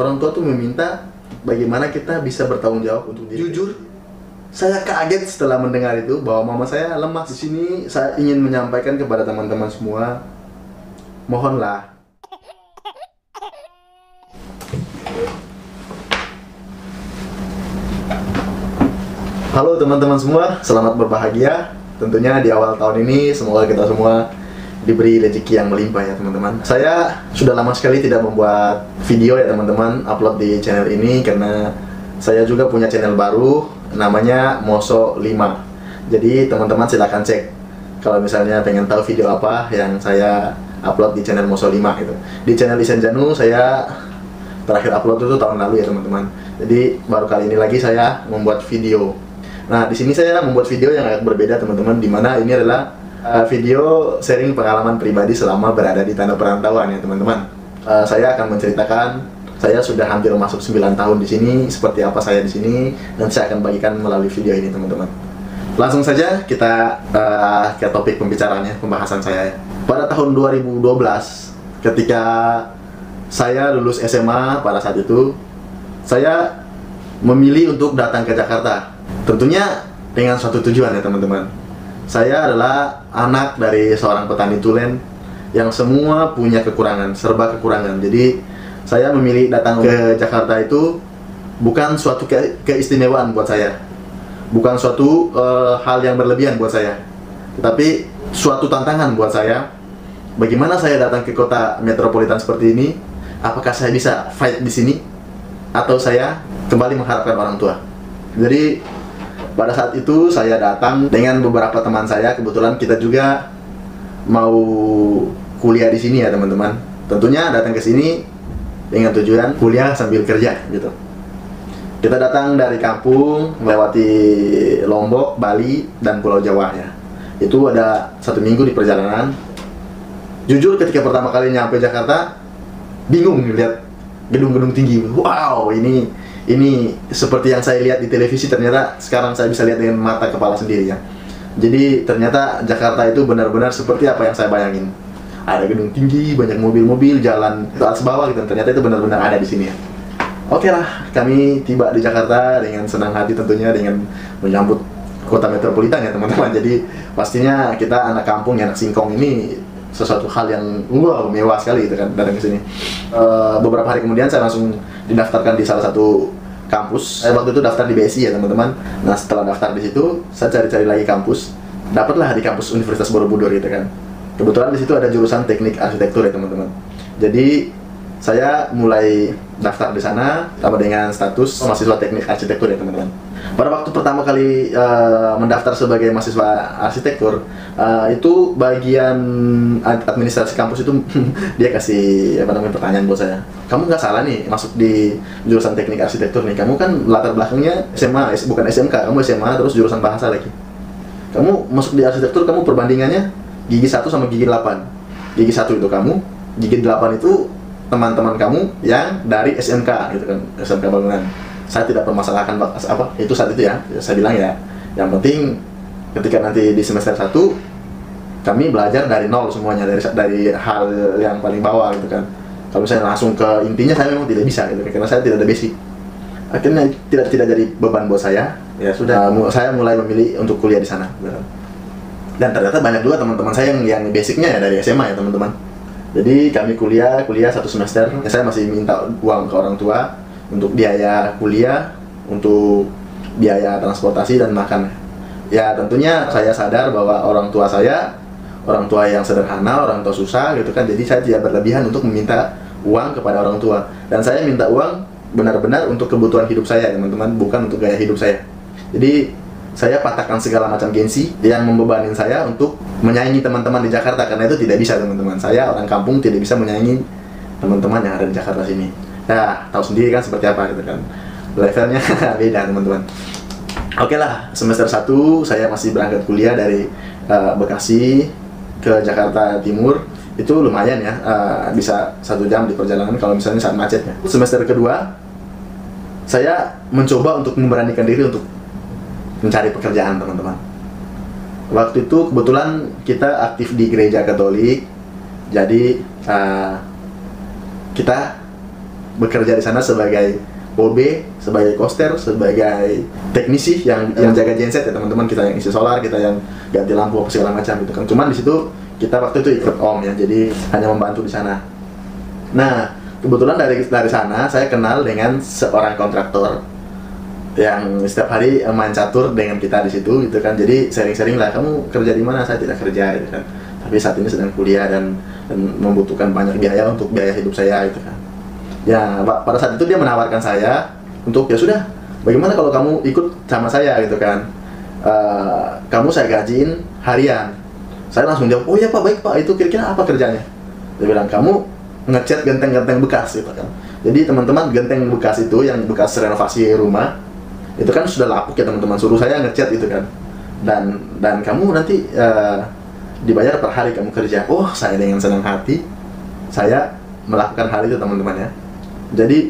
orang tua tuh meminta bagaimana kita bisa bertanggung jawab untuk diri. Jujur, saya kaget setelah mendengar itu bahwa mama saya lemah. Di sini saya ingin menyampaikan kepada teman-teman semua, mohonlah halo teman-teman semua, selamat berbahagia. Tentunya di awal tahun ini semoga kita semua diberi rezeki yang melimpah ya teman-teman. Saya sudah lama sekali tidak membuat video ya teman-teman, upload di channel ini karena saya juga punya channel baru namanya Moso 5. Jadi teman-teman silahkan cek kalau misalnya pengen tahu video apa yang saya upload di channel Moso 5 gitu. Di channel Isen Janu saya terakhir upload itu tahun lalu ya teman-teman. Jadi baru kali ini lagi saya membuat video. Nah, di sini saya membuat video yang agak berbeda teman-teman, dimana ini adalah video sharing pengalaman pribadi selama berada di tanah perantauan ya teman-teman. Saya akan menceritakan saya sudah hampir masuk 9 tahun di sini, seperti apa saya di sini, dan saya akan bagikan melalui video ini teman-teman. Langsung saja kita ke topik pembicaraannya, pembahasan saya. Pada tahun 2012, ketika saya lulus SMA pada saat itu, saya memilih untuk datang ke Jakarta. Tentunya dengan suatu tujuan ya teman-teman. Saya adalah anak dari seorang petani tulen yang semua punya kekurangan, serba kekurangan. Jadi saya memilih datang ke Jakarta itu bukan suatu keistimewaan buat saya, bukan suatu hal yang berlebihan buat saya, tetapi suatu tantangan buat saya. Bagaimana saya datang ke kota metropolitan seperti ini? Apakah saya bisa fight di sini? Atau saya kembali mengharapkan orang tua? Jadi pada saat itu saya datang dengan beberapa teman saya. Kebetulan kita juga mau kuliah di sini ya teman-teman. Tentunya datang ke sini dengan tujuan kuliah sambil kerja gitu. Kita datang dari kampung melewati Lombok, Bali, dan Pulau Jawa ya. Itu ada 1 minggu di perjalanan. Jujur ketika pertama kali nyampe Jakarta bingung lihat gedung-gedung tinggi. Wow, ini seperti yang saya lihat di televisi, ternyata sekarang saya bisa lihat dengan mata kepala sendiri ya. Jadi ternyata Jakarta itu benar-benar seperti apa yang saya bayangin. Ada gedung tinggi, banyak mobil-mobil, jalan ke atas bawah gitu. Ternyata itu benar-benar ada di sini ya. Oke lah, kami tiba di Jakarta dengan senang hati tentunya, dengan menyambut kota metropolitan ya teman-teman. Jadi pastinya kita anak kampung, anak singkong ini sesuatu hal yang wow, mewah sekali gitu kan datang ke sini. Beberapa hari kemudian saya langsung didaftarkan di salah satu kampus. Saya waktu itu daftar di BSI ya teman-teman. Nah setelah daftar di situ, saya cari-cari lagi kampus. Dapatlah di kampus Universitas Borobudur gitu kan. Kebetulan di situ ada jurusan teknik arsitektur ya teman-teman. Jadi saya mulai daftar di sana sama dengan status mahasiswa teknik arsitektur ya teman-teman. Pada waktu pertama kali mendaftar sebagai mahasiswa arsitektur, itu bagian administrasi kampus itu dia kasih pertanyaan buat saya. Kamu nggak salah nih masuk di jurusan teknik arsitektur nih. Kamu kan latar belakangnya SMA, bukan SMK. Kamu SMA terus jurusan bahasa lagi. Kamu masuk di arsitektur, kamu perbandingannya gigi 1 sama gigi 8. Gigi 1 itu kamu, gigi 8 itu teman-teman kamu yang dari SMK gitu kan, SMK bangunan. Saya tidak permasalahkan apa itu saat itu ya, saya bilang ya, yang penting ketika nanti di semester 1 kami belajar dari nol semuanya, dari hal yang paling bawah gitu kan. Kalau misalnya langsung ke intinya saya memang tidak bisa gitu, karena saya tidak ada basic. Akhirnya tidak jadi beban buat saya. Ya sudah, saya mulai memilih untuk kuliah di sana gitu. Dan ternyata banyak juga teman-teman saya yang basicnya ya dari SMA ya teman-teman. Jadi kami kuliah 1 semester, saya masih minta uang ke orang tua untuk biaya kuliah, untuk biaya transportasi dan makan. Ya tentunya saya sadar bahwa orang tua saya, orang tua yang sederhana, orang tua susah gitu kan. Jadi saya tidak berlebihan untuk meminta uang kepada orang tua. Dan saya minta uang benar-benar untuk kebutuhan hidup saya teman-teman, bukan untuk gaya hidup saya. Jadi saya patahkan segala macam gengsi yang membebanin saya untuk menyaingi teman-teman di Jakarta, karena itu tidak bisa teman-teman. Saya orang kampung tidak bisa menyaingi teman-teman yang ada di Jakarta sini. Ya tahu sendiri kan seperti apa gitu kan, levelnya beda teman-teman. Oke lah, semester 1 saya masih berangkat kuliah dari Bekasi ke Jakarta Timur. Itu lumayan ya, bisa 1 jam di perjalanan kalau misalnya saat macetnya. Semester kedua saya mencoba untuk memberanikan diri untuk mencari pekerjaan teman-teman. Waktu itu kebetulan kita aktif di gereja Katolik, jadi kita bekerja di sana sebagai OB, sebagai koster, sebagai teknisi yang jaga genset ya teman-teman. Kita yang isi solar, kita yang ganti lampu apa segala macam gitu kan. Cuman di situ kita waktu itu ikut om ya, jadi hanya membantu di sana. Nah, kebetulan dari sana saya kenal dengan seorang kontraktor yang setiap hari main catur dengan kita di situ gitu kan. Jadi sharing-sharing lah, kamu kerja di mana? Saya tidak kerja gitu kan. Tapi saat ini sedang kuliah dan membutuhkan banyak biaya untuk biaya hidup saya gitu kan. Ya, pada saat itu dia menawarkan saya untuk, ya sudah, bagaimana kalau kamu ikut sama saya gitu kan. Kamu saya gajiin harian. Saya langsung jawab, oh ya pak, baik pak, itu kira-kira apa kerjanya? Dia bilang, kamu ngecat genteng-genteng bekas gitu kan. Jadi teman-teman, genteng bekas itu yang bekas renovasi rumah itu kan sudah lapuk ya teman-teman, suruh saya ngecat gitu kan. Dan kamu nanti dibayar per hari kamu kerja. Oh, saya dengan senang hati saya melakukan hal itu teman-teman ya. Jadi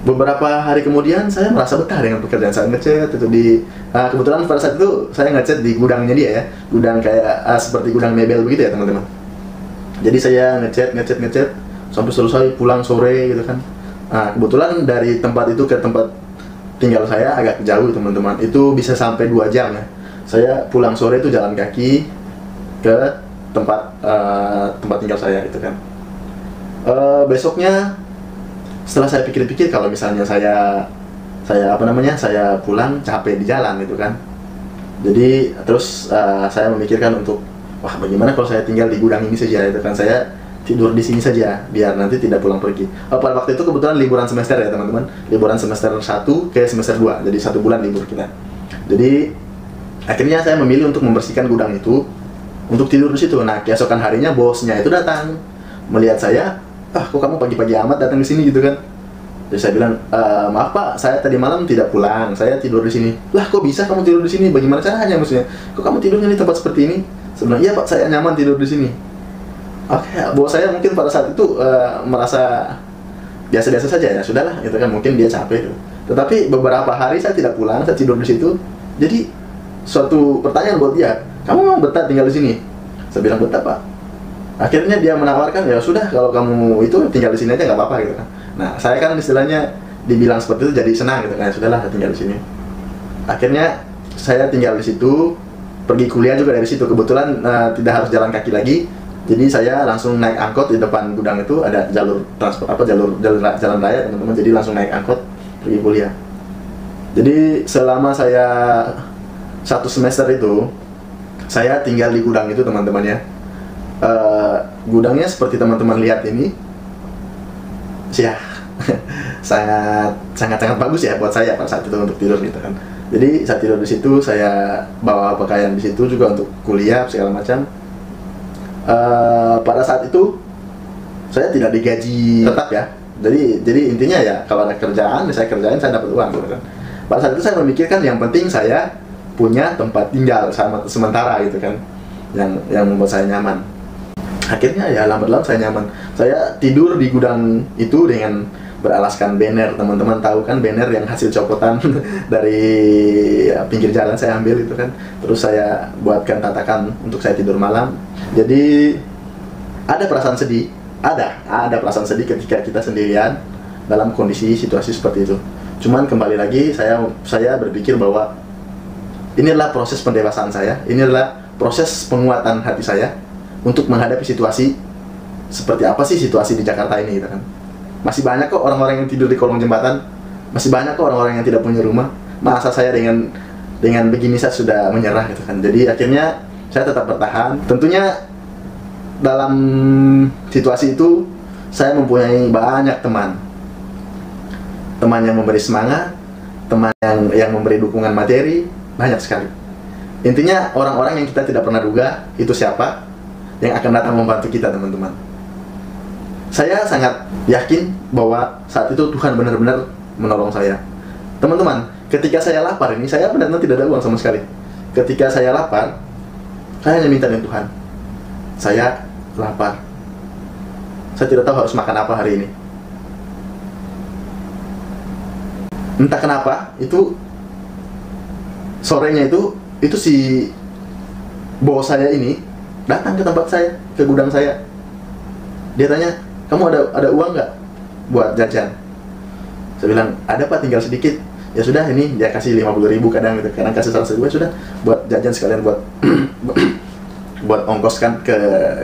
beberapa hari kemudian saya merasa betah dengan pekerjaan saya ngecat itu di kebetulan pada saat itu saya ngecat di gudangnya dia ya, gudang kayak seperti gudang mebel begitu ya teman-teman. Jadi saya ngecat sampai selesai, pulang sore gitu kan. Kebetulan dari tempat itu ke tempat tinggal saya agak jauh teman-teman, itu bisa sampai 2 jam ya. Saya pulang sore itu jalan kaki ke tempat tinggal saya itu kan. Besoknya setelah saya pikir-pikir, kalau misalnya saya pulang capek di jalan gitu kan. Jadi terus saya memikirkan untuk, wah bagaimana kalau saya tinggal di gudang ini saja itu kan, saya tidur di sini saja biar nanti tidak pulang pergi. Pada waktu itu kebetulan liburan semester ya teman-teman, liburan semester 1 ke semester 2, jadi 1 bulan libur kita. Jadi akhirnya saya memilih untuk membersihkan gudang itu, untuk tidur di situ. Nah, keesokan harinya bosnya itu datang melihat saya, kok kamu pagi-pagi amat datang ke sini gitu kan. Jadi saya bilang, maaf pak, saya tadi malam tidak pulang, saya tidur di sini. Lah kok bisa kamu tidur di sini? Bagaimana caranya maksudnya? Kok kamu tidurnya di tempat seperti ini? Sebenarnya iya pak, saya nyaman tidur di sini. Oke, bos saya mungkin pada saat itu merasa biasa-biasa saja ya, sudahlah, itu kan mungkin dia capek. Tetapi beberapa hari saya tidak pulang, saya tidur di situ. Jadi suatu pertanyaan buat dia, kamu mau betah tinggal di sini? Saya bilang betah pak. Akhirnya dia menawarkan, ya sudah kalau kamu itu tinggal di sini aja nggak apa-apa gitu kan. Nah saya kan istilahnya dibilang seperti itu jadi senang gitu kan, sudahlah tinggal di sini. Akhirnya saya tinggal di situ, pergi kuliah juga dari situ. Kebetulan tidak harus jalan kaki lagi. Jadi saya langsung naik angkot. Di depan gudang itu ada jalur transport jalan raya teman-teman. Jadi langsung naik angkot pergi kuliah. Jadi selama saya 1 semester itu saya tinggal di gudang itu teman-teman ya. Gudangnya seperti teman-teman lihat ini, ya sangat bagus ya buat saya pada saat itu untuk tidur gitu kan. Jadi saya tidur di situ, saya bawa pakaian di situ juga untuk kuliah segala macam. Pada saat itu saya tidak digaji tetap ya. Jadi intinya ya kalau ada kerjaan saya kerjain, saya dapat uang gitu kan. Pada saat itu saya memikirkan yang penting saya punya tempat tinggal sementara gitu kan, yang membuat saya nyaman. Akhirnya ya lambat-lambat saya nyaman. Saya tidur di gudang itu dengan beralaskan banner. Teman-teman tahu kan banner yang hasil copotan dari pinggir jalan saya ambil itu kan. Terus saya buatkan tatakan untuk saya tidur malam. Jadi ada perasaan sedih, ada perasaan sedih ketika kita sendirian dalam kondisi situasi seperti itu. Cuman kembali lagi saya berpikir bahwa ini adalah proses pendewasaan saya, ini adalah proses penguatan hati saya untuk menghadapi situasi seperti apa sih situasi di Jakarta ini gitu kan. Masih banyak kok orang-orang yang tidur di kolong jembatan, masih banyak kok orang-orang yang tidak punya rumah. Masa saya dengan begini saya sudah menyerah gitu kan. Jadi akhirnya saya tetap bertahan. Tentunya dalam situasi itu saya mempunyai banyak teman yang memberi semangat, teman yang memberi dukungan materi, banyak sekali. Intinya orang-orang yang kita tidak pernah duga itu siapa yang akan datang membantu kita teman-teman. Saya sangat yakin bahwa saat itu Tuhan benar-benar menolong saya. Teman-teman, ketika saya lapar ini, saya benar-benar tidak ada uang sama sekali. Ketika saya lapar, saya hanya minta dengan Tuhan. Saya lapar. Saya tidak tahu harus makan apa hari ini. Entah kenapa, itu sorenya itu si bos saya ini datang ke tempat saya, ke gudang saya. Dia tanya, kamu ada uang nggak? buat jajan. Saya bilang, ada Pak, tinggal sedikit. Ya sudah, ini dia kasih 50.000 kadang gitu, kadang kasih 100.000, ya sudah buat jajan sekalian, buat buat ongkos kan ke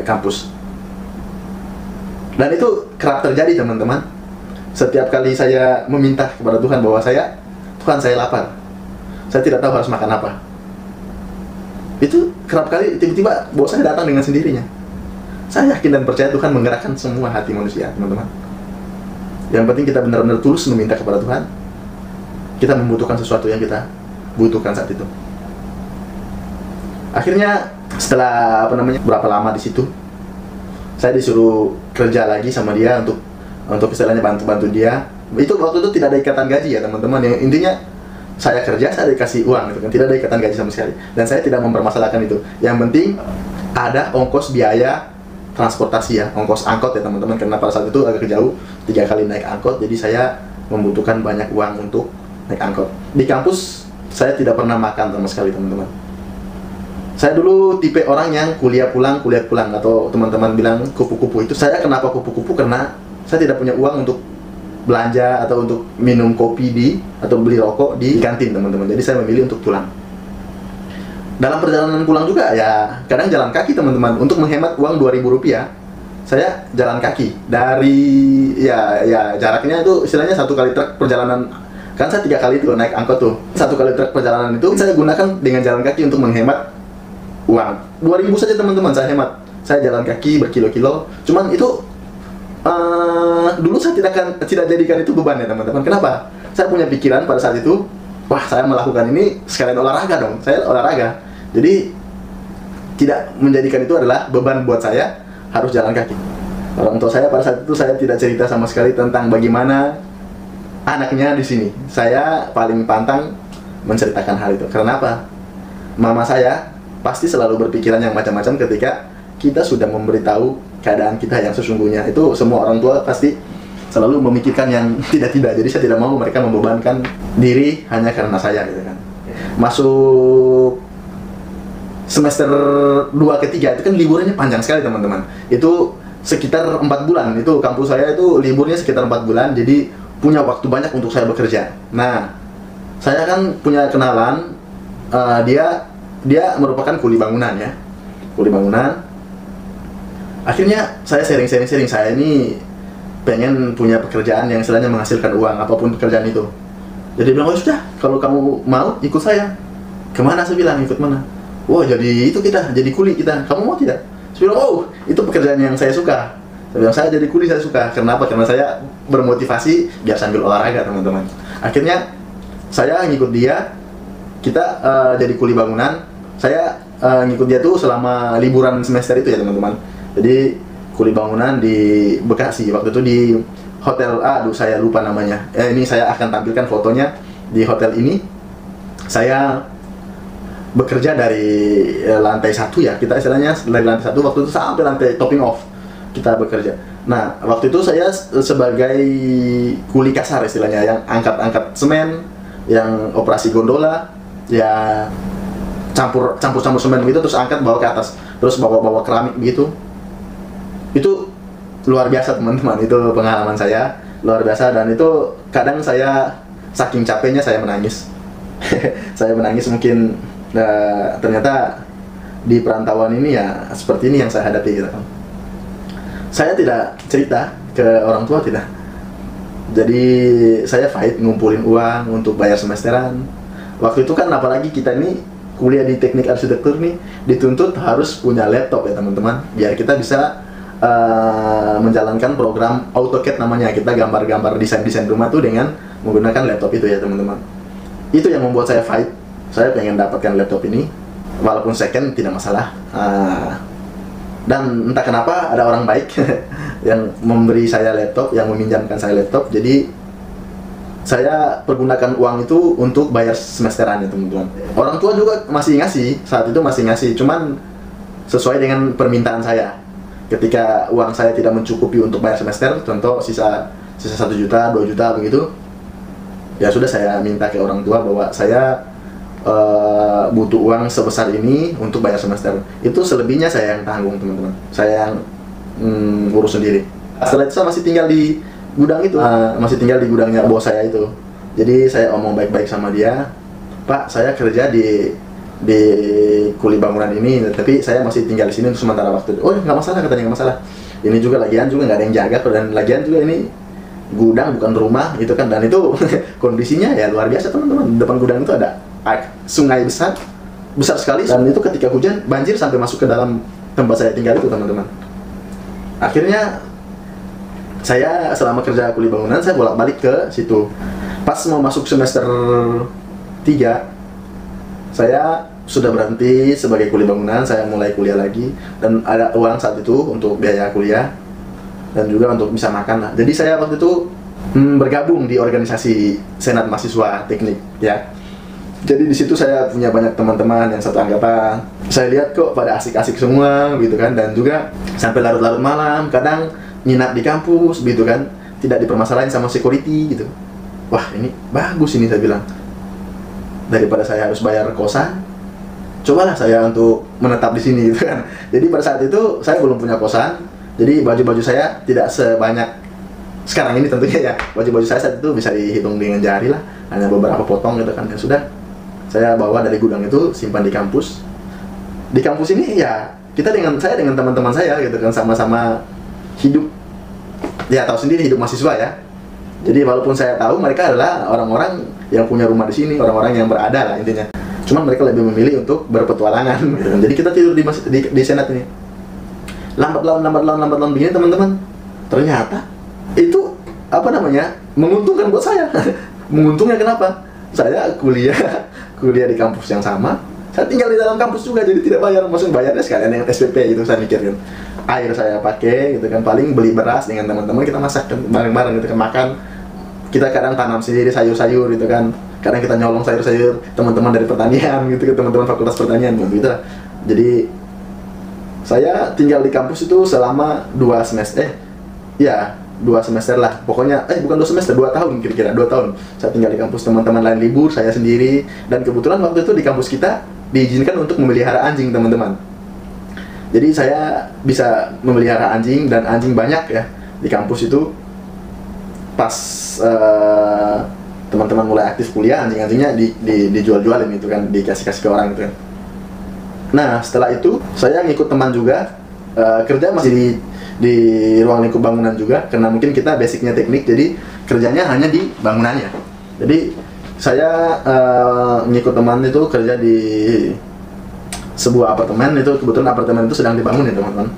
kampus. Dan itu kerap terjadi teman-teman. Setiap kali saya meminta kepada Tuhan bahwa Tuhan saya lapar, saya tidak tahu harus makan apa, itu kerap kali tiba-tiba bahwa saya datang dengan sendirinya. Saya yakin dan percaya Tuhan menggerakkan semua hati manusia, teman-teman. Yang penting kita benar-benar tulus meminta kepada Tuhan. Kita membutuhkan sesuatu yang kita butuhkan saat itu. Akhirnya setelah berapa lama di situ, saya disuruh kerja lagi sama dia untuk istilahnya bantu dia. Itu waktu itu tidak ada ikatan gaji ya teman-teman. Yang intinya saya kerja, saya dikasih uang gitu kan, tidak ada ikatan gaji sama sekali. Dan saya tidak mempermasalahkan itu. Yang penting ada ongkos biaya transportasi ya, ongkos angkot ya teman-teman. Karena pada saat itu agak jauh, 3 kali naik angkot, jadi saya membutuhkan banyak uang untuk naik angkot. Di kampus saya tidak pernah makan sama sekali teman-teman. Saya dulu tipe orang yang kuliah pulang, atau teman-teman bilang kupu-kupu. Itu saya kenapa kupu-kupu, karena saya tidak punya uang untuk belanja atau untuk minum kopi atau beli rokok di kantin teman-teman. Jadi saya memilih untuk pulang. Dalam perjalanan pulang juga ya kadang jalan kaki teman-teman. Untuk menghemat uang 2.000 rupiah, saya jalan kaki dari ya jaraknya itu istilahnya 1 kali truk perjalanan. Kan saya 3 kali tuh naik angkot tuh, 1 kali truk perjalanan itu saya gunakan dengan jalan kaki untuk menghemat uang 2.000 saja teman-teman. Saya hemat, saya jalan kaki berkilo-kilo. Cuman itu dulu saya tidak jadikan itu beban ya teman-teman. Kenapa? Saya punya pikiran pada saat itu, wah saya melakukan ini sekalian olahraga dong. Saya olahraga, jadi tidak menjadikan itu adalah beban buat saya harus jalan kaki. Orang tua saya pada saat itu saya tidak cerita sama sekali tentang bagaimana anaknya di sini. Saya paling pantang menceritakan hal itu. Karena apa? Mama saya pasti selalu berpikiran yang macam-macam ketika kita sudah memberitahu keadaan kita yang sesungguhnya. Itu semua orang tua pasti selalu memikirkan yang tidak-tidak. Jadi saya tidak mau mereka membebankan diri hanya karena saya gitu kan. Masuk semester 2 ke 3 itu kan liburannya panjang sekali teman-teman. Itu sekitar 4 bulan. Itu kampus saya itu liburnya sekitar 4 bulan. Jadi punya waktu banyak untuk saya bekerja. Nah, saya kan punya kenalan, dia merupakan kuli bangunan ya, kuli bangunan. Akhirnya saya sharing, saya ini pengen punya pekerjaan yang istilahnya menghasilkan uang, apapun pekerjaan itu. Jadi bilang, oh sudah, kalau kamu mau ikut saya. Kemana? Saya bilang, ikut mana? Wah, jadi itu kita, jadi kuli kita. Kamu mau tidak? Saya bilang, oh itu pekerjaan yang saya suka. Saya bilang, saya jadi kuli saya suka. Kenapa? Karena saya bermotivasi biar sambil olahraga teman-teman. Akhirnya saya ngikut dia, kita jadi kuli bangunan. Saya ngikut dia tuh selama liburan semester itu ya teman-teman. Jadi kuli bangunan di Bekasi. Waktu itu di hotel, aduh saya lupa namanya. Ini saya akan tampilkan fotonya. Di hotel ini saya bekerja dari lantai 1 ya. Kita istilahnya dari lantai 1 waktu itu sampai lantai topping off kita bekerja. Nah, waktu itu saya sebagai kuli kasar istilahnya, yang angkat-angkat semen, yang operasi gondola, ya campur semen begitu, terus angkat bawa ke atas, terus bawa keramik begitu. Itu luar biasa teman-teman, itu pengalaman saya luar biasa. Dan itu kadang saya saking capeknya saya menangis. Saya menangis mungkin ternyata di perantauan ini ya seperti ini yang saya hadapi gitu kan. Saya tidak cerita ke orang tua, tidak. Jadi saya fight ngumpulin uang untuk bayar semesteran. Waktu itu kan apalagi kita ini kuliah di teknik arsitektur nih, dituntut harus punya laptop ya teman-teman, biar kita bisa menjalankan program AutoCAD namanya. Kita gambar-gambar desain rumah tuh dengan menggunakan laptop itu ya teman-teman. Itu yang membuat saya fight. Saya pengen dapatkan laptop ini, walaupun second tidak masalah. Dan entah kenapa ada orang baik yang memberi saya laptop, yang meminjamkan saya laptop. Jadi saya pergunakan uang itu untuk bayar semesteran ya teman-teman. Orang tua juga masih ngasih, saat itu masih ngasih, cuman sesuai dengan permintaan saya. Ketika uang saya tidak mencukupi untuk bayar semester, contoh sisa 1 juta, 2 juta begitu, ya sudah saya minta ke orang tua bahwa saya butuh uang sebesar ini untuk bayar semester. Itu selebihnya saya yang tanggung teman-teman. Saya yang urus sendiri. Setelah itu saya masih tinggal di gudang itu, masih tinggal di gudangnya bos saya itu. Jadi saya omong baik-baik sama dia, Pak, saya kerja di kuli bangunan ini, tapi saya masih tinggal di sini untuk sementara waktu. Oh, nggak masalah, katanya, nggak masalah. Ini juga lagian juga nggak ada yang jaga, dan lagian juga ini gudang bukan rumah gitu kan. Dan itu kondisinya ya luar biasa teman-teman. Depan gudang itu ada sungai besar sekali, dan itu ketika hujan banjir sampai masuk ke dalam tempat saya tinggal itu teman-teman. Akhirnya saya selama kerja kuli bangunan saya bolak-balik ke situ. Pas mau masuk semester 3, saya sudah berhenti sebagai kuli bangunan, saya mulai kuliah lagi, dan ada uang saat itu untuk biaya kuliah dan juga untuk bisa makan lah. Jadi saya waktu itu bergabung di organisasi Senat Mahasiswa Teknik ya. Jadi di situ saya punya banyak teman-teman yang satu angkatan. Saya lihat kok pada asik-asik semua gitu kan, dan juga sampai larut-larut malam, kadang nginap di kampus gitu kan, tidak dipermasalahin sama security gitu. Wah, ini bagus ini, saya bilang. Daripada saya harus bayar kosan, cobalah saya untuk menetap di sini gitu kan. Jadi pada saat itu saya belum punya kosan, jadi baju-baju saya tidak sebanyak sekarang ini tentunya ya. Baju-baju saya saat itu bisa dihitung dengan jari lah, hanya beberapa potong gitu kan. Ya sudah, saya bawa dari gudang itu, simpan di kampus. Di kampus ini ya saya dengan teman-teman saya gitu kan, sama-sama hidup, ya tahu sendiri hidup mahasiswa ya. Jadi walaupun saya tahu mereka adalah orang-orang yang punya rumah di sini, orang-orang yang berada lah intinya. Cuman mereka lebih memilih untuk berpetualangan gitu kan. Jadi kita tidur di Senat ini. Lambat laun begini teman-teman. Ternyata itu menguntungkan buat saya. Menguntungnya kenapa? Saya kuliah di kampus yang sama. Saya tinggal di dalam kampus juga, jadi tidak bayar. Maksudnya bayarnya sekalian yang SPP gitu, saya mikir kan. Air saya pakai gitu kan, paling beli beras dengan teman-teman, kita masak bareng-bareng gitu kan, makan. Kita kadang tanam sendiri sayur-sayur gitu kan. Kadang kita nyolong sayur-sayur teman-teman dari pertanian gitu kan, teman-teman fakultas pertanian gitu lah. Jadi saya tinggal di kampus itu selama 2 semester. 2 semester lah. Pokoknya bukan 2 semester, 2 tahun kira-kira, 2 tahun. Saya tinggal di kampus, teman-teman lain libur, saya sendiri. Dan kebetulan waktu itu di kampus kita diizinkan untuk memelihara anjing, teman-teman. Jadi saya bisa memelihara anjing, dan anjing banyak ya di kampus itu. Pas teman-teman mulai aktif kuliah, anjing-anjingnya dijual-jualin gitu kan, dikasih-kasih ke orang gitu kan. Nah, setelah itu saya ngikut teman juga, kerja masih di ruang lingkup bangunan juga, karena mungkin kita basicnya teknik, jadi kerjanya hanya di bangunannya. Jadi saya ngikut teman itu kerja di sebuah apartemen, itu kebetulan apartemen itu sedang dibangun ya teman-teman.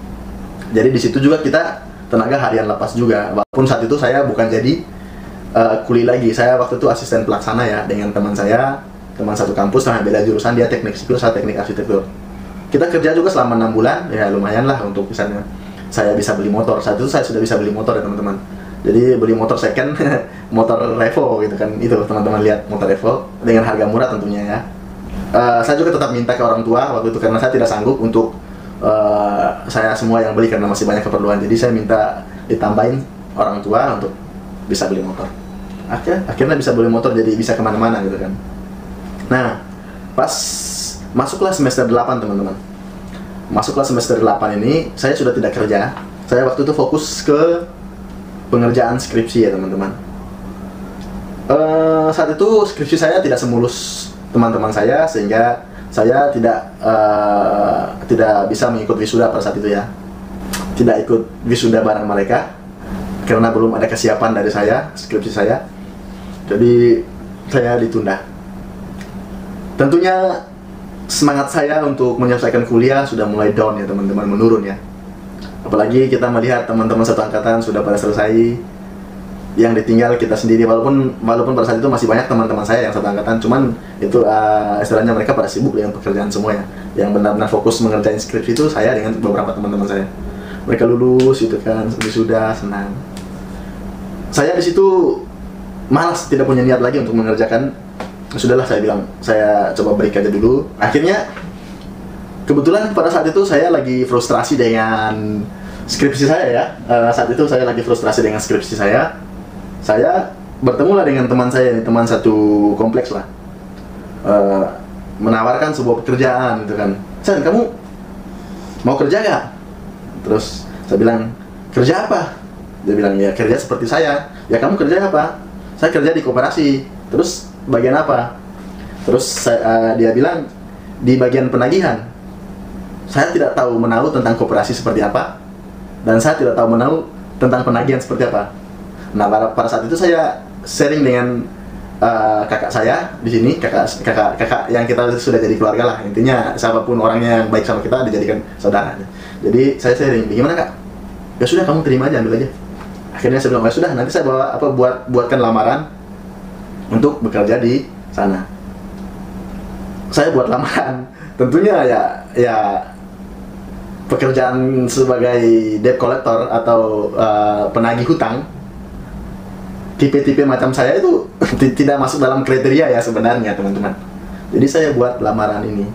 Jadi di situ juga kita tenaga harian lepas juga, walaupun saat itu saya bukan jadi kuli lagi. Saya waktu itu asisten pelaksana ya, dengan teman saya, teman satu kampus, sama beda jurusan, dia teknik sipil, saya teknik arsitektur. Kita kerja juga selama 6 bulan, ya lumayan lah untuk misalnya saya bisa beli motor. Saat itu saya sudah bisa beli motor ya teman-teman. Jadi beli motor second, motor Revo gitu kan, itu teman-teman lihat motor Revo dengan harga murah tentunya ya. Saya juga tetap minta ke orang tua waktu itu, karena saya tidak sanggup untuk saya semua yang beli, karena masih banyak keperluan. Jadi saya minta ditambahin orang tua untuk bisa beli motor. Akhirnya bisa beli motor, jadi bisa kemana-mana gitu kan. Nah, pas masuklah semester 8 teman-teman. Masuklah semester 8 ini, saya sudah tidak kerja. Saya waktu itu fokus ke pengerjaan skripsi ya teman-teman. Saat itu skripsi saya tidak semulus teman-teman saya, sehingga saya tidak bisa mengikut wisuda pada saat itu ya. Tidak ikut wisuda bareng mereka, karena belum ada kesiapan dari saya, skripsi saya. Jadi saya ditunda. Tentunya semangat saya untuk menyelesaikan kuliah sudah mulai down ya teman-teman, menurun ya. Apalagi kita melihat teman-teman satu angkatan sudah pada selesai, yang ditinggal kita sendiri. Walaupun pada saat itu masih banyak teman-teman saya yang satu angkatan, cuman itu istilahnya mereka pada sibuk dengan pekerjaan semua ya. Yang benar-benar fokus mengerjain skripsi itu saya dengan beberapa teman-teman saya. Mereka lulus itu kan, sudah senang. Saya di situ malas, tidak punya niat lagi untuk mengerjakan. Sudahlah, saya bilang, saya coba break aja dulu. Akhirnya kebetulan pada saat itu saya lagi frustrasi dengan skripsi saya ya. Saat itu saya lagi frustrasi dengan skripsi saya. Saya bertemulah dengan teman saya, teman satu kompleks lah. Menawarkan sebuah pekerjaan gitu kan. Sen, kamu mau kerja gak? Terus saya bilang, kerja apa? Dia bilang, ya kerja seperti saya. Ya kamu kerja apa? Saya kerja di koperasi. Terus bagian apa? Terus dia bilang, di bagian penagihan. Saya tidak tahu menahu tentang koperasi seperti apa, dan saya tidak tahu menahu tentang penagihan seperti apa. Nah, pada saat itu saya sharing dengan kakak saya di sini, kakak yang kita sudah jadi keluarga lah. Intinya siapapun orangnya yang baik sama kita dijadikan saudara. Jadi saya sharing, gimana kak? Ya sudah, kamu terima aja, ambil aja. Akhirnya saya bilang, ya sudah, nanti saya bawa buatkan lamaran untuk bekerja di sana. Saya buat lamaran, tentunya ya pekerjaan sebagai debt collector atau penagih hutang. Tipe-tipe macam saya itu tidak masuk dalam kriteria ya sebenarnya, teman-teman. Jadi saya buat lamaran ini,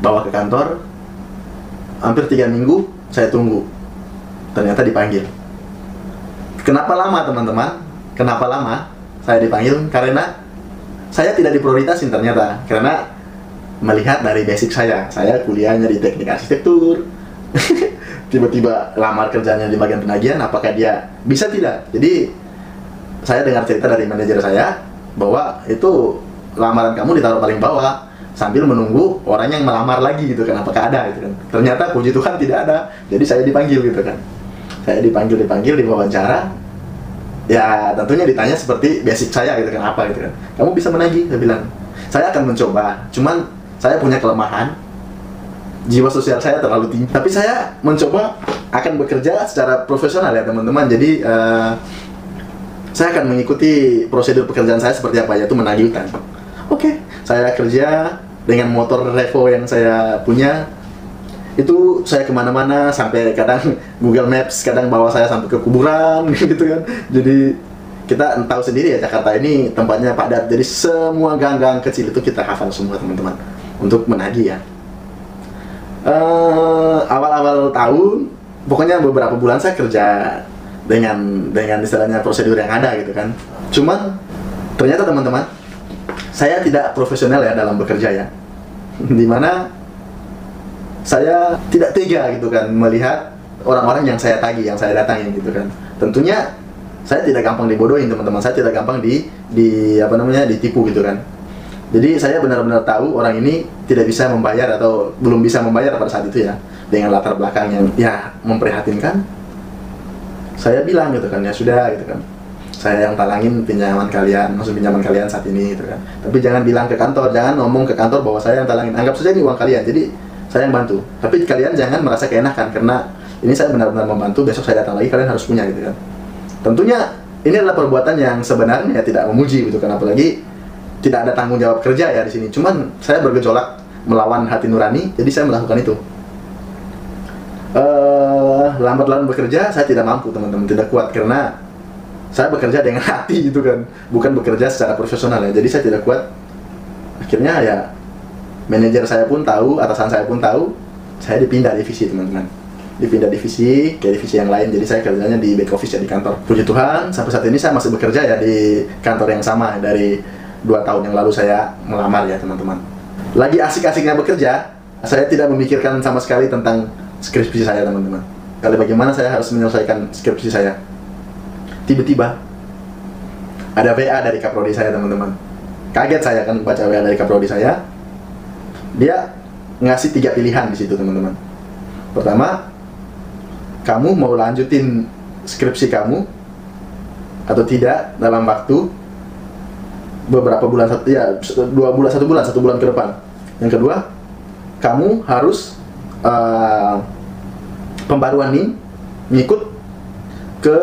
bawa ke kantor. Hampir 3 minggu saya tunggu, ternyata dipanggil. Kenapa lama, teman-teman? Kenapa lama saya dipanggil? Karena saya tidak diprioritasin ternyata, karena melihat dari basic saya kuliahnya di teknik arsitektur. Tiba-tiba lamar kerjanya di bagian penagihan, apakah dia bisa tidak? Jadi saya dengar cerita dari manajer saya bahwa itu lamaran kamu ditaruh paling bawah sambil menunggu orang yang melamar lagi gitu kan, apakah ada gitu kan. Ternyata puji Tuhan tidak ada. Jadi saya dipanggil gitu kan. Saya dipanggil diwawancara. Ya tentunya ditanya seperti basic saya gitu kan, apa gitu kan. Kamu bisa menagih? Saya bilang, saya akan mencoba. Cuman saya punya kelemahan, jiwa sosial saya terlalu tinggi. Tapi saya mencoba akan bekerja secara profesional ya teman-teman. Jadi saya akan mengikuti prosedur pekerjaan saya seperti apa, yaitu menagih utang. Oke, saya kerja dengan motor Revo yang saya punya. Itu saya kemana-mana, sampai kadang Google Maps kadang bawa saya sampai ke kuburan gitu kan. Jadi kita tahu sendiri ya, Jakarta ini tempatnya padat. Jadi semua gang-gang kecil itu kita hafal semua teman-teman untuk menagih ya. Awal-awal tahun, pokoknya beberapa bulan saya kerja dengan istilahnya prosedur yang ada gitu kan. Cuman ternyata teman-teman, saya tidak profesional ya dalam bekerja ya. Dimana saya tidak tega gitu kan melihat orang-orang yang saya tagih, yang saya datangin gitu kan. Tentunya saya tidak gampang dibodohin teman-teman, saya tidak gampang ditipu gitu kan. Jadi saya benar-benar tahu orang ini tidak bisa membayar atau belum bisa membayar pada saat itu ya, dengan latar belakang yang ya memprihatinkan. Saya bilang gitu kan, ya sudah gitu kan, saya yang talangin pinjaman kalian saat ini gitu kan. Tapi jangan bilang ke kantor, jangan ngomong ke kantor bahwa saya yang talangin. Anggap saja ini uang kalian, jadi saya yang bantu. Tapi kalian jangan merasa keenakan, karena ini saya benar-benar membantu. Besok saya datang lagi, kalian harus punya gitu kan. Tentunya ini adalah perbuatan yang sebenarnya tidak memuji gitu kan, apalagi tidak ada tanggung jawab kerja ya di sini. Cuman saya bergejolak melawan hati nurani, jadi saya melakukan itu. Lambat-lambat bekerja, saya tidak mampu teman-teman, tidak kuat, karena saya bekerja dengan hati gitu kan, bukan bekerja secara profesional ya. Jadi saya tidak kuat. Akhirnya ya manajer saya pun tahu, atasan saya pun tahu, saya dipindah divisi teman-teman. Dipindah divisi ke divisi yang lain. Jadi saya kerjanya di back office ya, di kantor. Puji Tuhan, sampai saat ini saya masih bekerja ya di kantor yang sama dari 2 tahun yang lalu saya melamar ya teman-teman. Lagi asik-asiknya bekerja, saya tidak memikirkan sama sekali tentang skripsi saya teman-teman. Kali bagaimana saya harus menyelesaikan skripsi saya. Tiba-tiba ada WA dari kaprodi saya teman-teman. Kaget saya kan baca WA dari kaprodi saya. Dia ngasih 3 pilihan di situ teman-teman. Pertama, kamu mau lanjutin skripsi kamu atau tidak dalam waktu beberapa bulan, 1 bulan ke depan. Yang kedua, kamu harus pembaruan NIM, ngikut ke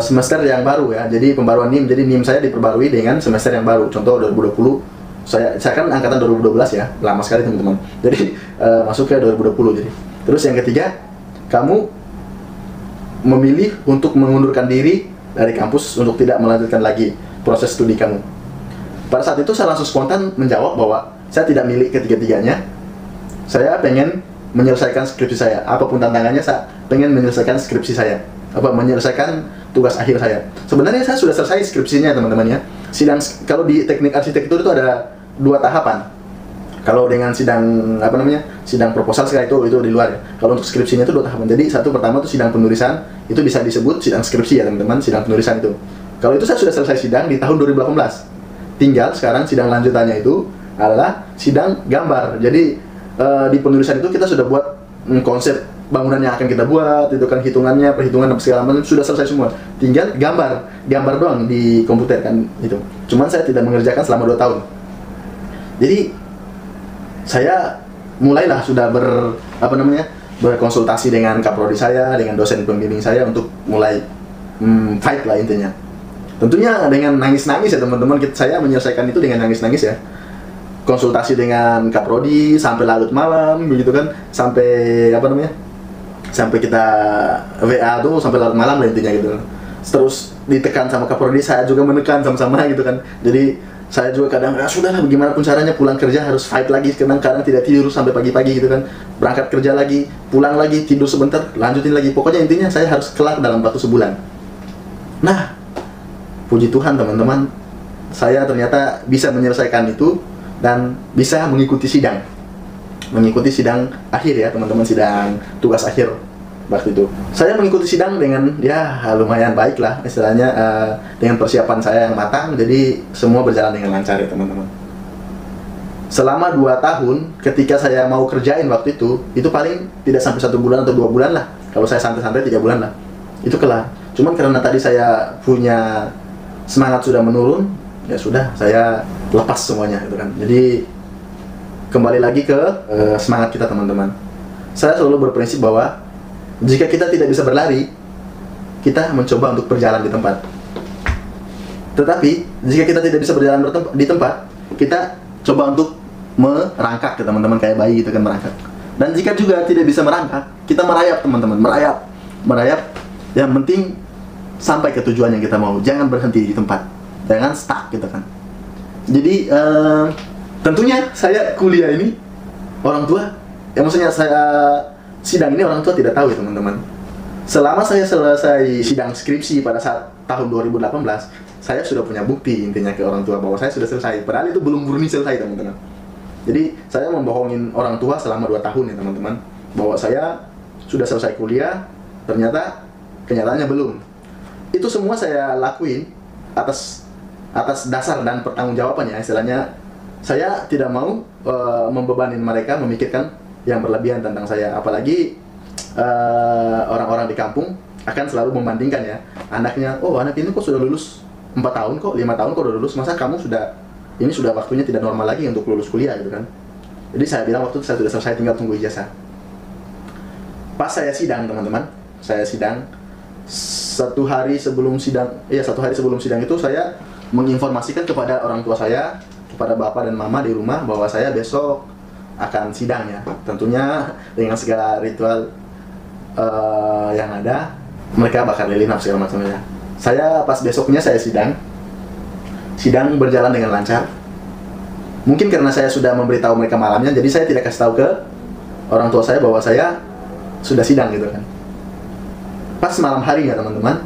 semester yang baru ya. Jadi pembaruan NIM, jadi NIM saya diperbarui dengan semester yang baru. Contoh 2020, saya kan angkatan 2012 ya, lama sekali teman-teman. Jadi masuk ke 2020 jadi. Terus yang ketiga, kamu memilih untuk mengundurkan diri dari kampus untuk tidak melanjutkan lagi proses studi kamu. Pada saat itu saya langsung spontan menjawab bahwa saya tidak milih ketiga-tiganya. Saya pengen menyelesaikan skripsi saya, apapun tantangannya saya pengen menyelesaikan skripsi saya, menyelesaikan tugas akhir saya. Sebenarnya saya sudah selesai skripsinya teman-teman ya. Sidang kalau di teknik arsitektur itu ada 2 tahapan. Kalau dengan sidang sidang proposal sekali itu di luar ya. Kalau untuk skripsinya itu 2 tahapan. Jadi satu pertama itu sidang penulisan, itu bisa disebut sidang skripsi ya teman-teman, sidang penulisan itu. Kalau itu saya sudah selesai sidang di tahun 2018. Tinggal sekarang sidang lanjutannya itu adalah sidang gambar. Jadi di penulisan itu kita sudah buat konsep bangunan yang akan kita buat, itu kan hitungannya, perhitungan dan segala macam sudah selesai semua. Tinggal gambar doang di komputer kan itu. Cuman saya tidak mengerjakan selama 2 tahun. Jadi saya mulailah sudah berkonsultasi dengan kaprodi saya, dengan dosen pembimbing saya untuk mulai fight lah intinya. Tentunya dengan nangis-nangis ya teman-teman, saya menyelesaikan itu dengan nangis-nangis ya. Konsultasi dengan kaprodi sampai larut malam begitu kan, sampai sampai kita WA tuh sampai larut malam lah intinya gitu. Terus ditekan sama kaprodi, saya juga menekan sama-sama gitu kan. Jadi saya juga kadang, sudahlah bagaimanapun caranya pulang kerja harus fight lagi, kadang tidak tidur sampai pagi-pagi gitu kan, berangkat kerja lagi, pulang lagi, tidur sebentar, lanjutin lagi. Pokoknya intinya saya harus kelar dalam waktu sebulan. Nah, puji Tuhan teman-teman, saya ternyata bisa menyelesaikan itu dan bisa mengikuti sidang akhir ya teman-teman, sidang tugas akhir waktu itu. Saya mengikuti sidang dengan ya lumayan baik lah istilahnya, dengan persiapan saya yang matang, jadi semua berjalan dengan lancar ya teman-teman. Selama 2 tahun ketika saya mau kerjain waktu itu paling tidak sampai 1 bulan atau 2 bulan lah. Kalau saya santai-santai 3 bulan lah, itu kelar. Cuman karena tadi saya punya semangat sudah menurun, ya sudah saya lepas semuanya gitu kan. Jadi kembali lagi ke semangat kita teman-teman. Saya selalu berprinsip bahwa jika kita tidak bisa berlari, kita mencoba untuk berjalan di tempat. Tetapi jika kita tidak bisa berjalan di tempat, kita coba untuk merangkak ya teman-teman, kayak bayi gitu kan, merangkak. Dan jika juga tidak bisa merangkak, kita merayap teman-teman, merayap. Yang penting sampai ke tujuan yang kita mau, jangan berhenti di tempat, jangan stuck gitu kan. Jadi tentunya saya kuliah ini, orang tua, maksudnya saya sidang ini orang tua tidak tahu ya teman-teman. Selama saya selesai sidang skripsi pada saat tahun 2018, saya sudah punya bukti intinya ke orang tua bahwa saya sudah selesai. Padahal itu belum murni selesai teman-teman. Jadi saya membohongin orang tua selama 2 tahun ya teman-teman, bahwa saya sudah selesai kuliah, ternyata kenyataannya belum. Itu semua saya lakuin atas dasar dan pertanggungjawabannya, istilahnya saya tidak mau membebani mereka memikirkan yang berlebihan tentang saya. Apalagi orang-orang di kampung akan selalu membandingkan ya, anaknya, oh anak ini kok sudah lulus 4 tahun kok, 5 tahun kok udah lulus, masa kamu sudah waktunya tidak normal lagi untuk lulus kuliah gitu kan. Jadi saya bilang waktu itu saya sudah selesai, tinggal tunggu ijazah. Pas saya sidang teman-teman, saya sidang 1 hari sebelum sidang itu saya menginformasikan kepada orang tua saya, kepada bapak dan mama di rumah bahwa saya besok akan sidang ya. Tentunya dengan segala ritual yang ada, mereka bakar lilin segala macamnya. Saya pas besoknya saya sidang berjalan dengan lancar. Mungkin karena saya sudah memberitahu mereka malamnya, jadi saya tidak kasih tahu ke orang tua saya bahwa saya sudah sidang gitu kan. Pas malam harinya teman-teman,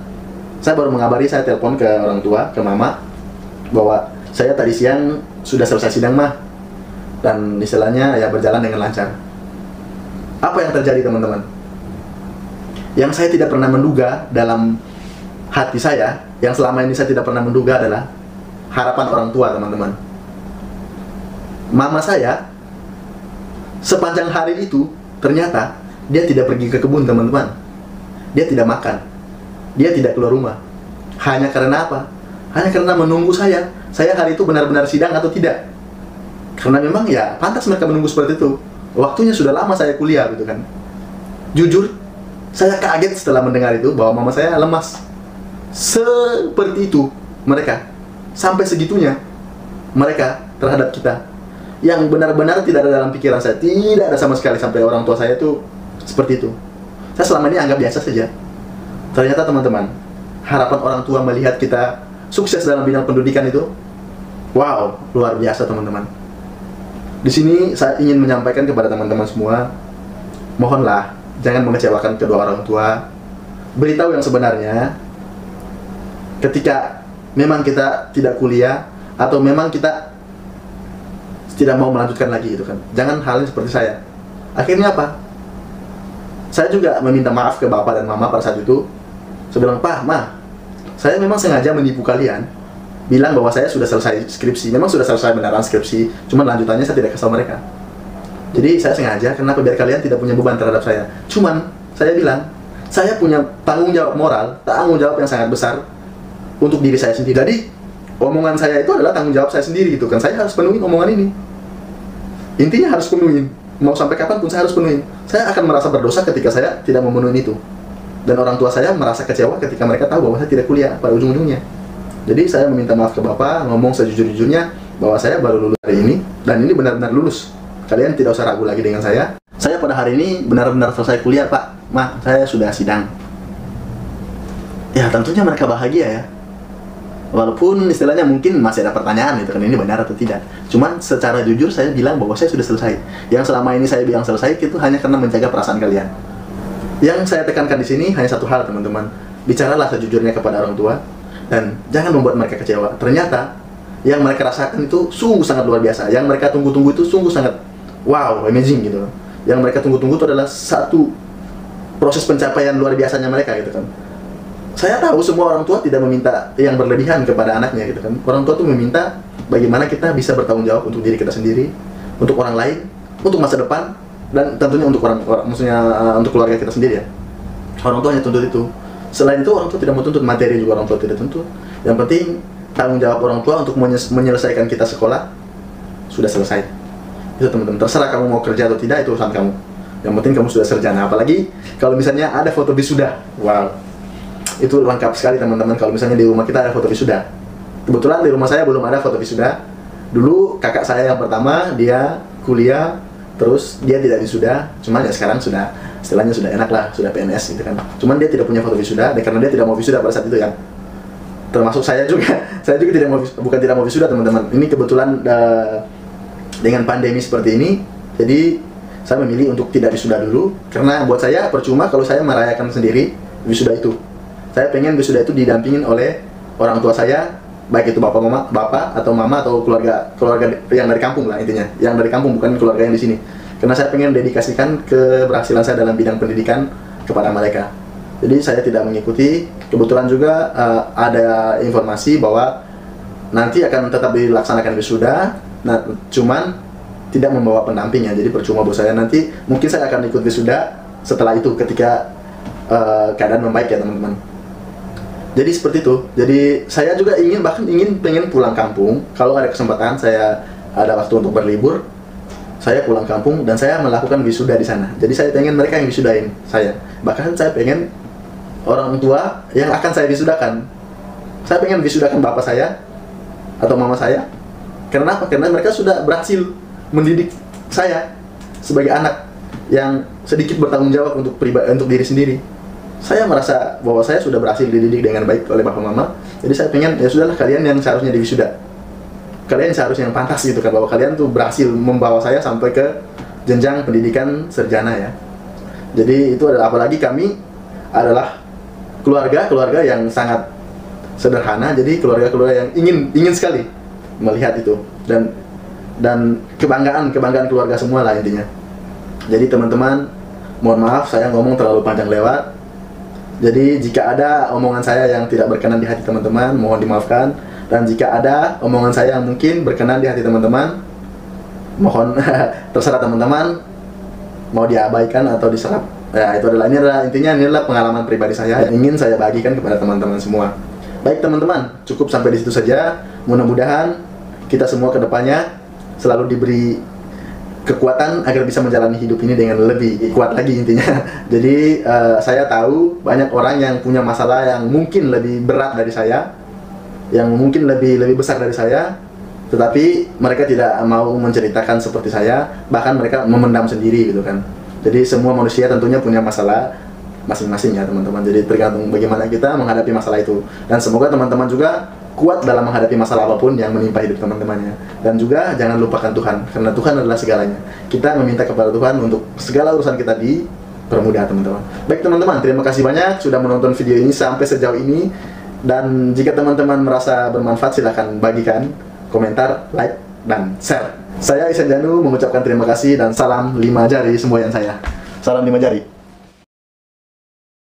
saya baru mengabari, saya telepon ke orang tua, ke mama, bahwa saya tadi siang sudah selesai sidang mah, dan istilahnya ya berjalan dengan lancar. Apa yang terjadi teman-teman? Yang saya tidak pernah menduga dalam hati saya, yang selama ini saya tidak pernah menduga adalah harapan orang tua teman-teman. Mama saya sepanjang hari itu ternyata dia tidak pergi ke kebun teman-teman, dia tidak makan, dia tidak keluar rumah. Hanya karena apa? Hanya karena menunggu saya hari itu benar-benar sidang atau tidak. Karena memang ya pantas mereka menunggu seperti itu. Waktunya sudah lama saya kuliah gitu kan. Jujur, saya kaget setelah mendengar itu bahwa mama saya lemas. Seperti itu mereka, sampai segitunya mereka terhadap kita, yang benar-benar tidak ada dalam pikiran saya, tidak ada sama sekali sampai orang tua saya itu seperti itu. Saya selama ini anggap biasa saja. Ternyata teman-teman, harapan orang tua melihat kita sukses dalam bidang pendidikan itu, wow, luar biasa teman-teman. Di sini saya ingin menyampaikan kepada teman-teman semua, mohonlah jangan mengecewakan kedua orang tua. Beritahu yang sebenarnya. Ketika memang kita tidak kuliah atau memang kita tidak mau melanjutkan lagi gitu kan. Jangan halnya seperti saya. Akhirnya apa? Saya juga meminta maaf ke bapak dan mama pada saat itu. Saya bilang, "Pak, Ma, saya memang sengaja menipu kalian, bilang bahwa saya sudah selesai skripsi. Memang sudah selesai beneran skripsi, cuman lanjutannya saya tidak kasih tahu mereka. Jadi saya sengaja, kenapa? Biar kalian tidak punya beban terhadap saya. Cuman saya bilang, saya punya tanggung jawab moral, tanggung jawab yang sangat besar untuk diri saya sendiri. Jadi omongan saya itu adalah tanggung jawab saya sendiri gitu kan. Saya harus penuhi omongan ini. Intinya harus penuhin. Mau sampai kapanpun saya harus penuhin. Saya akan merasa berdosa ketika saya tidak memenuhi itu. Dan orang tua saya merasa kecewa ketika mereka tahu bahwa saya tidak kuliah pada ujung-ujungnya. Jadi saya meminta maaf ke bapak, ngomong sejujur-jujurnya bahwa saya baru lulus hari ini, dan ini benar-benar lulus. Kalian tidak usah ragu lagi dengan saya. Saya pada hari ini benar-benar selesai kuliah, Pak. Ma, saya sudah sidang. Ya tentunya mereka bahagia ya. Walaupun istilahnya mungkin masih ada pertanyaan gitu kan, ini benar atau tidak. Cuman secara jujur saya bilang bahwa saya sudah selesai. Yang selama ini saya bilang selesai itu hanya karena menjaga perasaan kalian. Yang saya tekankan di sini hanya satu hal, teman-teman. Bicaralah sejujurnya kepada orang tua dan jangan membuat mereka kecewa. Ternyata yang mereka rasakan itu sungguh sangat luar biasa. Yang mereka tunggu-tunggu itu sungguh sangat wow, amazing gitu. Yang mereka tunggu-tunggu itu adalah satu proses pencapaian luar biasanya mereka gitu kan. Saya tahu semua orang tua tidak meminta yang berlebihan kepada anaknya gitu kan. Orang tua tuh meminta bagaimana kita bisa bertanggung jawab untuk diri kita sendiri, untuk orang lain, untuk masa depan, dan tentunya untuk maksudnya untuk keluarga kita sendiri ya. Orang tua hanya tuntut itu. Selain itu orang tua tidak mau tuntut, materi juga orang tua tidak tuntut. Yang penting tanggung jawab orang tua untuk menyelesaikan kita sekolah sudah selesai. Itu teman-teman. Terserah kamu mau kerja atau tidak, itu urusan kamu. Yang penting kamu sudah sarjana. Apalagi kalau misalnya ada foto wisuda. Wow. Itu lengkap sekali teman-teman kalau misalnya di rumah kita ada foto wisuda. Kebetulan di rumah saya belum ada foto wisuda. Dulu kakak saya yang pertama dia kuliah, terus dia tidak wisuda, cuman ya sekarang sudah istilahnya sudah enak lah, sudah PNS gitu kan. Cuman dia tidak punya foto wisuda, dan karena dia tidak mau wisuda pada saat itu ya. Termasuk saya juga tidak mau, bukan tidak mau wisuda teman-teman. Ini kebetulan dengan pandemi seperti ini, jadi saya memilih untuk tidak wisuda dulu, karena buat saya percuma kalau saya merayakan sendiri wisuda itu. Saya pengen wisuda itu didampingin oleh orang tua saya, baik itu bapak atau mama atau keluarga yang dari kampung lah intinya, yang dari kampung bukan keluarga yang di sini. Karena saya pengen dedikasikan keberhasilan saya dalam bidang pendidikan kepada mereka. Jadi saya tidak mengikuti. Kebetulan juga ada informasi bahwa nanti akan tetap dilaksanakan wisuda, nah cuman tidak membawa pendampingnya. Jadi percuma buat saya. Nanti mungkin saya akan ikut wisuda setelah itu ketika keadaan membaik ya teman-teman. Jadi seperti itu. Jadi saya juga pengen pulang kampung. Kalau ada kesempatan, saya ada waktu untuk berlibur, saya pulang kampung dan saya melakukan wisuda di sana. Jadi saya pengen mereka yang wisudain saya. Bahkan saya pengen orang tua yang akan saya wisudakan. Saya pengen wisudakan bapak saya atau mama saya. Karena apa? Karena mereka sudah berhasil mendidik saya sebagai anak yang sedikit bertanggung jawab untuk diri sendiri. Saya merasa bahwa saya sudah berhasil dididik dengan baik oleh bapak mama. Jadi saya pengen, ya sudahlah, kalian yang seharusnya diwisuda. Kalian seharusnya yang pantas gitu kan, bahwa kalian tuh berhasil membawa saya sampai ke jenjang pendidikan sarjana ya. Jadi itu adalah, apalagi kami adalah keluarga yang sangat sederhana. Jadi keluarga yang ingin sekali melihat itu, dan kebanggaan keluarga semua lah intinya. Jadi teman-teman, mohon maaf saya ngomong terlalu panjang lewat. Jadi jika ada omongan saya yang tidak berkenan di hati teman-teman, mohon dimaafkan. Dan jika ada omongan saya yang mungkin berkenan di hati teman-teman, mohon terserah teman-teman mau diabaikan atau diserap. Ya, ini adalah pengalaman pribadi saya yang ingin saya bagikan kepada teman-teman semua. Baik teman-teman, cukup sampai di situ saja. Mudah-mudahan kita semua ke depannya selalu diberi kekuatan agar bisa menjalani hidup ini dengan lebih kuat lagi intinya. Jadi saya tahu banyak orang yang punya masalah yang mungkin lebih berat dari saya, yang mungkin lebih besar dari saya, tetapi mereka tidak mau menceritakan seperti saya, bahkan mereka memendam sendiri gitu kan. Jadi semua manusia tentunya punya masalah masing-masing ya teman-teman. Jadi tergantung bagaimana kita menghadapi masalah itu. Dan semoga teman-teman juga kuat dalam menghadapi masalah apapun yang menimpa hidup teman-temannya. Dan juga jangan lupakan Tuhan, karena Tuhan adalah segalanya. Kita meminta kepada Tuhan untuk segala urusan kita dipermudah teman-teman. Baik teman-teman, terima kasih banyak sudah menonton video ini sampai sejauh ini. Dan jika teman-teman merasa bermanfaat, silahkan bagikan, komentar, like, dan share. Saya Ihsan Janu mengucapkan terima kasih dan salam 5 jari semboyan saya. Salam 5 jari.